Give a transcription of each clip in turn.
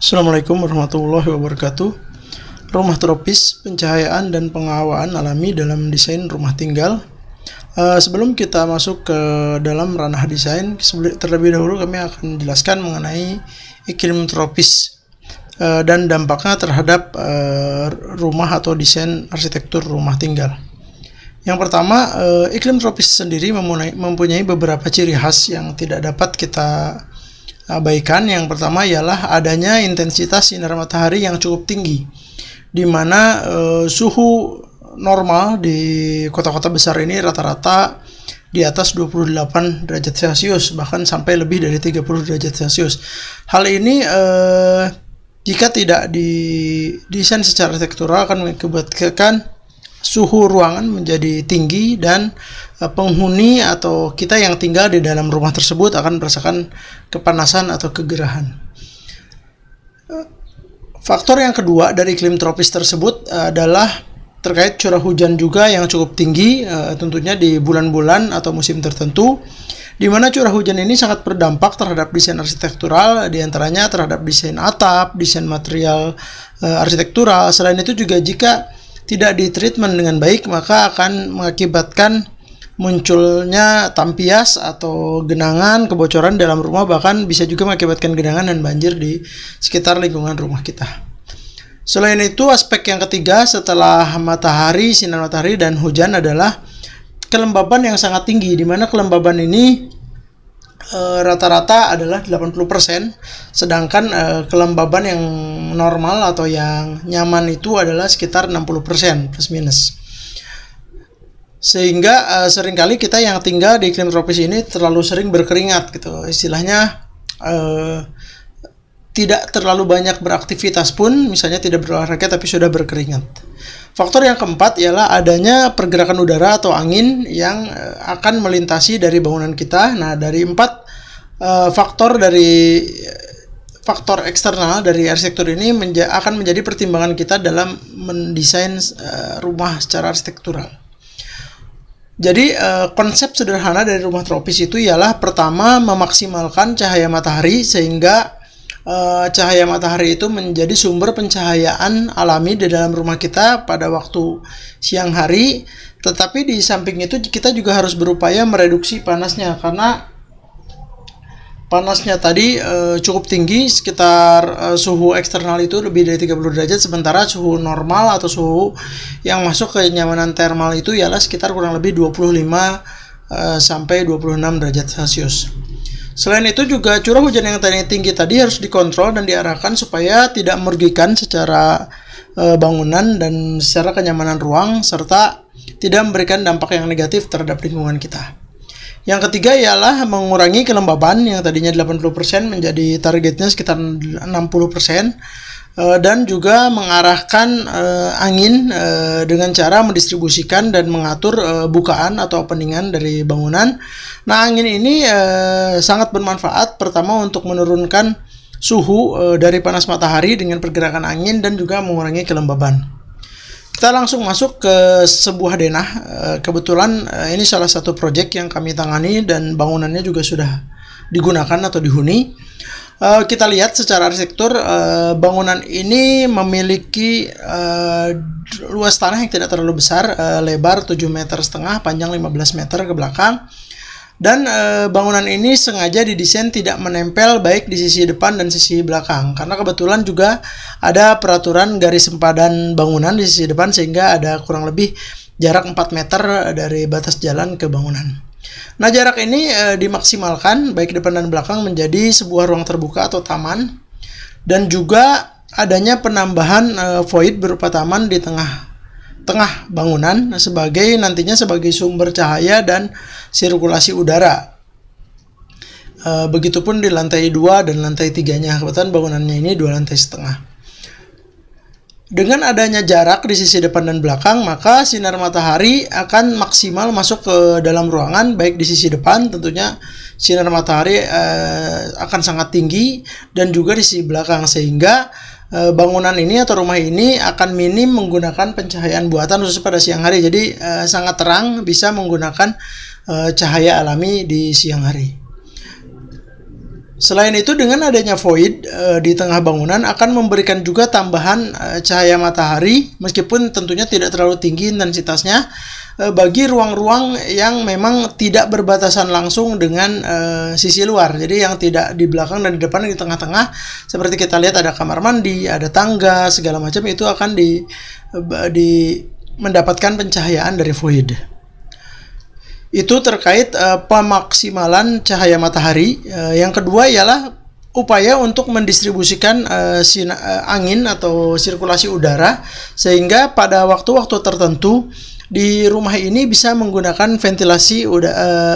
Assalamualaikum warahmatullahi wabarakatuh. Rumah tropis, pencahayaan dan penghawaan alami dalam desain rumah tinggal. Sebelum kita masuk ke dalam ranah desain, terlebih dahulu kami akan jelaskan mengenai iklim tropis dan dampaknya terhadap rumah atau desain arsitektur rumah tinggal. Yang pertama, iklim tropis sendiri mempunyai beberapa ciri khas yang tidak dapat kita abaikan. Yang pertama ialah adanya intensitas sinar matahari yang cukup tinggi, di mana suhu normal di kota-kota besar ini rata-rata di atas 28 derajat Celcius, bahkan sampai lebih dari 30 derajat Celcius. Hal ini jika tidak didesain secara arsitektural akan mengakibatkan suhu ruangan menjadi tinggi dan penghuni atau kita yang tinggal di dalam rumah tersebut akan merasakan kepanasan atau kegerahan. Faktor yang kedua dari iklim tropis tersebut adalah terkait curah hujan juga yang cukup tinggi, tentunya di bulan-bulan atau musim tertentu, di mana curah hujan ini sangat berdampak terhadap desain arsitektural, diantaranya terhadap desain atap, desain material arsitektural. Selain itu juga jika tidak ditreatment dengan baik, maka akan mengakibatkan munculnya tampias atau genangan, kebocoran dalam rumah, bahkan bisa juga mengakibatkan genangan dan banjir di sekitar lingkungan rumah kita. Selain itu, aspek yang ketiga setelah matahari, sinar matahari dan hujan adalah kelembaban yang sangat tinggi, di mana kelembaban ini rata-rata adalah 80%, sedangkan kelembaban yang normal atau yang nyaman itu adalah sekitar 60% plus minus. Sehingga seringkali kita yang tinggal di iklim tropis ini terlalu sering berkeringat gitu. Istilahnya tidak terlalu banyak beraktivitas pun, misalnya tidak berolahraga tapi sudah berkeringat. Faktor yang keempat ialah adanya pergerakan udara atau angin yang akan melintasi dari bangunan kita. Nah, dari faktor eksternal dari arsitektur ini akan menjadi pertimbangan kita dalam mendesain rumah secara arsitektural. Jadi konsep sederhana dari rumah tropis itu ialah pertama memaksimalkan cahaya matahari sehingga cahaya matahari itu menjadi sumber pencahayaan alami di dalam rumah kita pada waktu siang hari. Tetapi di samping itu kita juga harus berupaya mereduksi panasnya, karena panasnya tadi cukup tinggi, sekitar suhu eksternal itu lebih dari 30 derajat, sementara suhu normal atau suhu yang masuk ke nyamanan thermal itu ialah sekitar kurang lebih 25 sampai 26 derajat Celcius. Selain itu juga curah hujan yang tinggi tadi harus dikontrol dan diarahkan supaya tidak merugikan secara bangunan dan secara kenyamanan ruang, serta tidak memberikan dampak yang negatif terhadap lingkungan kita. Yang ketiga ialah mengurangi kelembaban yang tadinya 80% menjadi targetnya sekitar 60%, dan juga mengarahkan angin dengan cara mendistribusikan dan mengatur bukaan atau openingan dari bangunan. Nah, angin ini sangat bermanfaat pertama untuk menurunkan suhu dari panas matahari dengan pergerakan angin dan juga mengurangi kelembaban. Kita langsung masuk ke sebuah denah. Kebetulan ini salah satu proyek yang kami tangani dan bangunannya juga sudah digunakan atau dihuni. Kita lihat secara arsitektur, bangunan ini memiliki luas tanah yang tidak terlalu besar, lebar 7,5 meter, panjang 15 meter ke belakang. Dan bangunan ini sengaja didesain tidak menempel baik di sisi depan dan sisi belakang, karena kebetulan juga ada peraturan garis sempadan bangunan di sisi depan, sehingga ada kurang lebih jarak 4 meter dari batas jalan ke bangunan. Nah, jarak ini dimaksimalkan baik depan dan belakang menjadi sebuah ruang terbuka atau taman, dan juga adanya penambahan void berupa taman di tengah bangunan nantinya sebagai sumber cahaya dan sirkulasi udara. Begitupun di lantai 2 dan lantai 3-nya. Kebetulan bangunannya ini 2,5 lantai. Dengan adanya jarak di sisi depan dan belakang, maka sinar matahari akan maksimal masuk ke dalam ruangan, baik di sisi depan tentunya sinar matahari akan sangat tinggi, dan juga di sisi belakang, sehingga bangunan ini atau rumah ini akan minim menggunakan pencahayaan buatan khusus pada siang hari. Jadi sangat terang, bisa menggunakan cahaya alami di siang hari. Selain itu, dengan adanya void di tengah bangunan akan memberikan juga tambahan cahaya matahari, meskipun tentunya tidak terlalu tinggi intensitasnya, bagi ruang-ruang yang memang tidak berbatasan langsung dengan sisi luar. Jadi yang tidak di belakang dan di depan, di tengah-tengah, seperti kita lihat ada kamar mandi, ada tangga, segala macam itu akan mendapatkan pencahayaan dari void. Itu terkait pemaksimalan cahaya matahari. Yang kedua ialah upaya untuk mendistribusikan angin atau sirkulasi udara, sehingga pada waktu-waktu tertentu di rumah ini bisa menggunakan ventilasi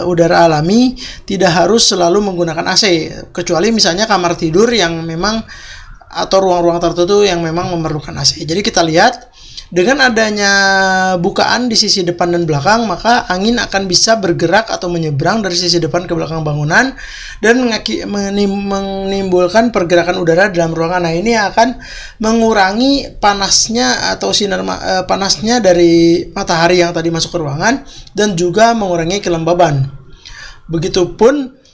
udara alami, tidak harus selalu menggunakan AC, kecuali misalnya kamar tidur yang memang atau ruang-ruang tertentu yang memang memerlukan AC. Jadi kita lihat, dengan adanya bukaan di sisi depan dan belakang, maka angin akan bisa bergerak atau menyeberang dari sisi depan ke belakang bangunan dan menimbulkan pergerakan udara dalam ruangan. Nah, ini akan mengurangi panasnya atau sinar panasnya dari matahari yang tadi masuk ke ruangan, dan juga mengurangi kelembaban. Begitupun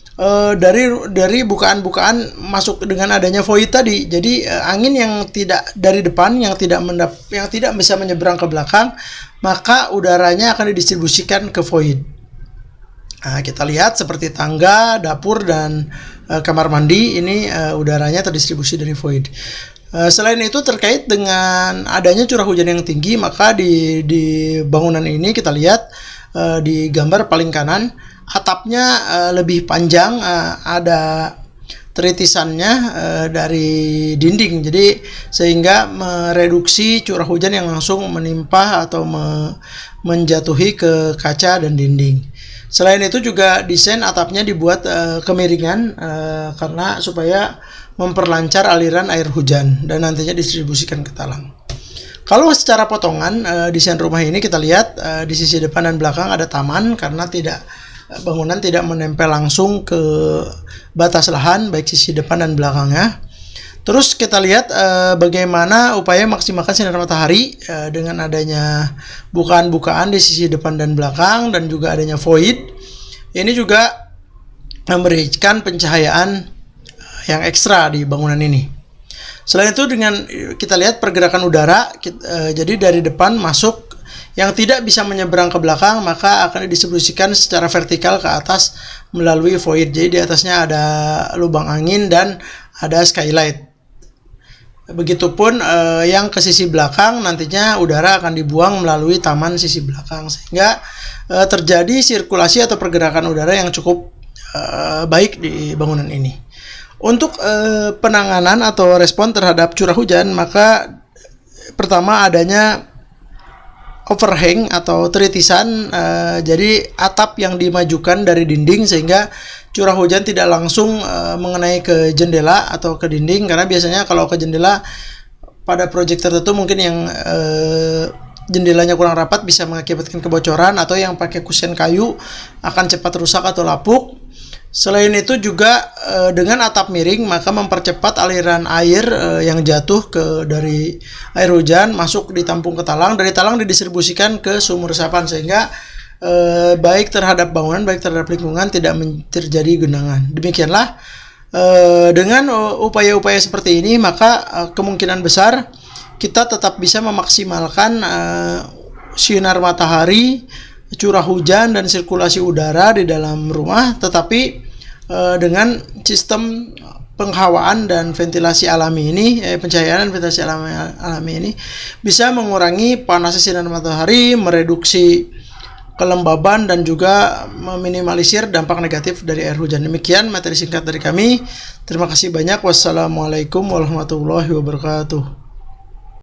dari bukaan-bukaan masuk dengan adanya void tadi. Jadi angin yang tidak dari depan, yang tidak bisa menyeberang ke belakang, maka udaranya akan didistribusikan ke void. Nah, kita lihat seperti tangga, dapur, dan kamar mandi, ini udaranya terdistribusi dari void. Selain itu, terkait dengan adanya curah hujan yang tinggi, maka di bangunan ini kita lihat di gambar paling kanan, atapnya lebih panjang, ada teritisannya dari dinding, jadi sehingga mereduksi curah hujan yang langsung menimpa atau menjatuhi ke kaca dan dinding. Selain itu juga desain atapnya dibuat kemiringan karena supaya memperlancar aliran air hujan dan nantinya distribusikan ke talang. Kalau secara potongan desain rumah ini kita lihat di sisi depan dan belakang ada taman, karena bangunan tidak menempel langsung ke batas lahan baik sisi depan dan belakangnya. Terus kita lihat bagaimana upaya maksimalkan sinar matahari dengan adanya bukaan-bukaan di sisi depan dan belakang, dan juga adanya void. Ini juga memberikan pencahayaan yang ekstra di bangunan ini. Selain itu, dengan kita lihat pergerakan udara, jadi dari depan masuk yang tidak bisa menyeberang ke belakang, maka akan didistribusikan secara vertikal ke atas melalui void. Jadi di atasnya ada lubang angin dan ada skylight. Begitupun yang ke sisi belakang, nantinya udara akan dibuang melalui taman sisi belakang, sehingga terjadi sirkulasi atau pergerakan udara yang cukup baik di bangunan ini. Untuk penanganan atau respon terhadap curah hujan, maka pertama adanya overhang atau teritisan, jadi atap yang dimajukan dari dinding sehingga curah hujan tidak langsung mengenai ke jendela atau ke dinding, karena biasanya kalau ke jendela pada proyek tertentu mungkin yang jendelanya kurang rapat bisa mengakibatkan kebocoran, atau yang pakai kusen kayu akan cepat rusak atau lapuk. Selain itu juga dengan atap miring, maka mempercepat aliran air yang jatuh dari air hujan masuk ditampung ke talang, dari talang didistribusikan ke sumur resapan, sehingga baik terhadap bangunan, baik terhadap lingkungan tidak terjadi genangan. Demikianlah dengan upaya-upaya seperti ini, maka kemungkinan besar kita tetap bisa memaksimalkan sinar matahari, curah hujan, dan sirkulasi udara di dalam rumah, tetapi dengan sistem penghawaan dan ventilasi alami ini, pencahayaan dan ventilasi alami ini bisa mengurangi panasnya sinar matahari, mereduksi kelembaban, dan juga meminimalisir dampak negatif dari air hujan. Demikian materi singkat dari kami. Terima kasih banyak. Wassalamualaikum warahmatullahi wabarakatuh.